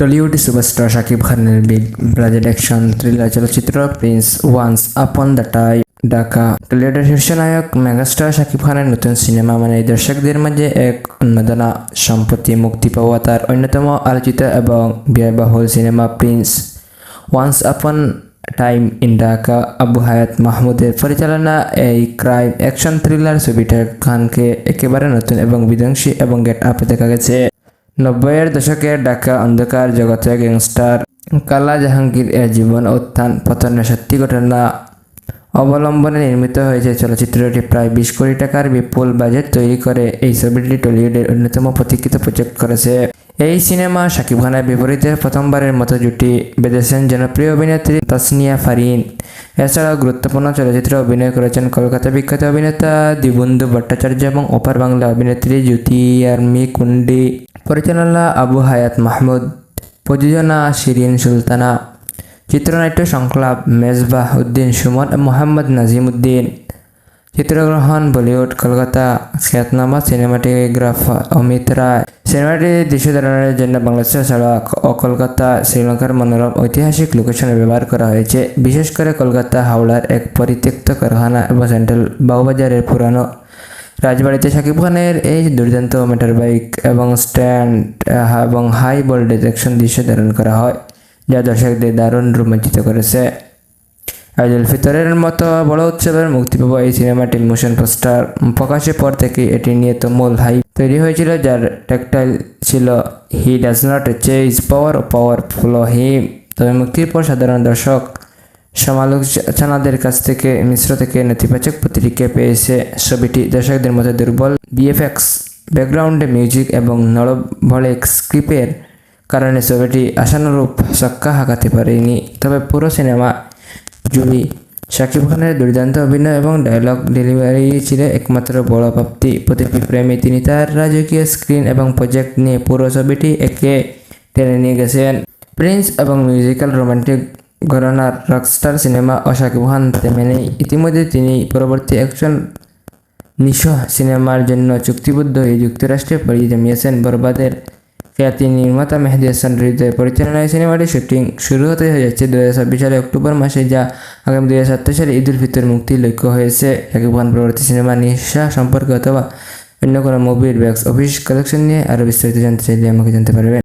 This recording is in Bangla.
টলিউড সুপারস্টার শাকিব খানের বিগ বাজেট অ্যাকশন থ্রিলার চলচ্চিত্র prince once upon the time Dhaka. টলিউডের শীর্ষ নায়ক মেগাস্টার শাকিব খানের নতুন সিনেমা মানে দর্শকদের মাঝে এক উন্মাদনা। সম্প্রতি মুক্তি পাওয়া তার অন্যতম আলোচিত এবং ব্যয়বহুল cinema prince once upon time in Dhaka. Abu Hayat মাহমুদের পরিচালনা এই ক্রাইম অ্যাকশন থ্রিলার ছবিটার খানকে একেবারে নতুন এবং বিধ্বংসী এবং গেট আপে দেখা গেছে। 90-এর দশকের ঢাকা অন্ধকার জগতে গ্যাংস্টার কালা জাহাঙ্গীর এর জীবন উত্থান পতনের সত্যি ঘটনা অবলম্বনে নির্মিত হয়েছে চলচ্চিত্রটি। প্রায় 20 কোটি টাকার বিপুল বাজেট তৈরি করে এই ছবিটি টলিউডের অন্যতম প্রতীক্ষিত প্রজেক্ট করেছে। এই সিনেমা শাকিব খানের বিপরীতে প্রথমবারের মতো জুটি বেঁধেছেন জনপ্রিয় অভিনেত্রী তাসনিয়া ফারিন। এছাড়াও গুরুত্বপূর্ণ চলচ্চিত্রে অভিনয় করেছেন কলকাতা বিখ্যাত অভিনেতা দিবন্ধু ভট্টাচার্য এবং ওপার বাংলা অভিনেত্রী জ্যোতি আর্মি কুন্ডি। পরিচালনা আবু হায়াত মাহমুদ, প্রযোজনা শিরিন সুলতানা, চিত্রনাট্য সংলাপ মেজবাহ উদ্দিন সুমন, মোহাম্মদ নাজিম উদ্দিন। চিত্রগ্রহণ বলিউড কলকাতা, খ্যাতনামা সিনেমাটোগ্রাফার অমিত রায়। সিনেমাটি দৃশ্য ধারণের জন্য বাংলাদেশ ছাড়া কলকাতা, শ্রীলঙ্কার মনোরম ঐতিহাসিক লোকেশনে ব্যবহার করা হয়েছে। বিশেষ করে কলকাতা হাওড়ার এক পরিত্যক্ত কারখানা এবং সেন্ট্রাল বাউবাজারের পুরানো রাজবাড়িতে শাকিব খানের এই দুর্দান্ত মোটর বাইক এবং স্ট্যান্ড এবং হাই ভোল্টেজ অ্যাকশন দৃশ্য ধারণ করা হয়, যা দর্শকদের দারুণ রোমাঞ্চিত করেছে। ঈদ উল ফিতরের মতো বড় উৎসবের মুক্তি পাওয়া এই সিনেমাটির মোশন পোস্টার প্রকাশের পর থেকে এটি নিয়ে তুমুল হাইপ তৈরি হয়েছিল, যার টাইটেল ছিল he does not chase power, power follow him. তবে মুক্তির পর সাধারণ দর্শক সমালোচনাদের কাছ থেকে মিশ্র থেকে নেতিবাচক প্রতিক্রিয়া পেয়েছে। ছবিটি দর্শকদের মধ্যে দুর্বল বিএফএক্স, ব্যাকগ্রাউন্ডে মিউজিক এবং নড়বড়ে স্ক্রিপ্টের কারণে ছবিটি আশানুরূপ ছক্কা হাঁকাতে পারেনি। তবে পুরো সিনেমা জুড়ে শাকিব খানের দুর্দান্ত অভিনয় এবং ডায়লগ ডেলিভারি ছিল একমাত্র বড় প্রাপ্তি। প্রতিটি প্রেমী তিনি তার রাজকীয় স্ক্রিন এবং প্রজেক্ট নিয়ে পুরো ছবিটি একে টেনে নিয়ে গেছেন। প্রিন্স এবং মিউজিক্যাল রোমান্টিক ঘরানার রকস্টার সিনেমা ও শাকিব খান থেমে নেই। ইতিমধ্যে তিনি পরবর্তী অ্যাকশন নিশো সিনেমার জন্য চুক্তিবদ্ধ হয়ে যুক্তরাষ্ট্রে পাড়ি জমিয়েছেন। বরবাদের খ্যাতি নির্মাতা মেহেদী হাসান হৃদয়ের পরিচালনায় সিনেমাটির শুটিং শুরু হতে যাচ্ছে 2026 সালে অক্টোবর মাসে, যা আগামী 2027 সালে ঈদ উল ফিতর মুক্তির লক্ষ্য হয়েছে। শাকিব খান পরবর্তী সিনেমা নিশা সম্পর্কে অথবা অন্য কোনো মুভির বক্স অফিস কালেকশন নিয়ে আরও বিস্তারিত জানতে চাইলে আমাকে জানতে পারবেন।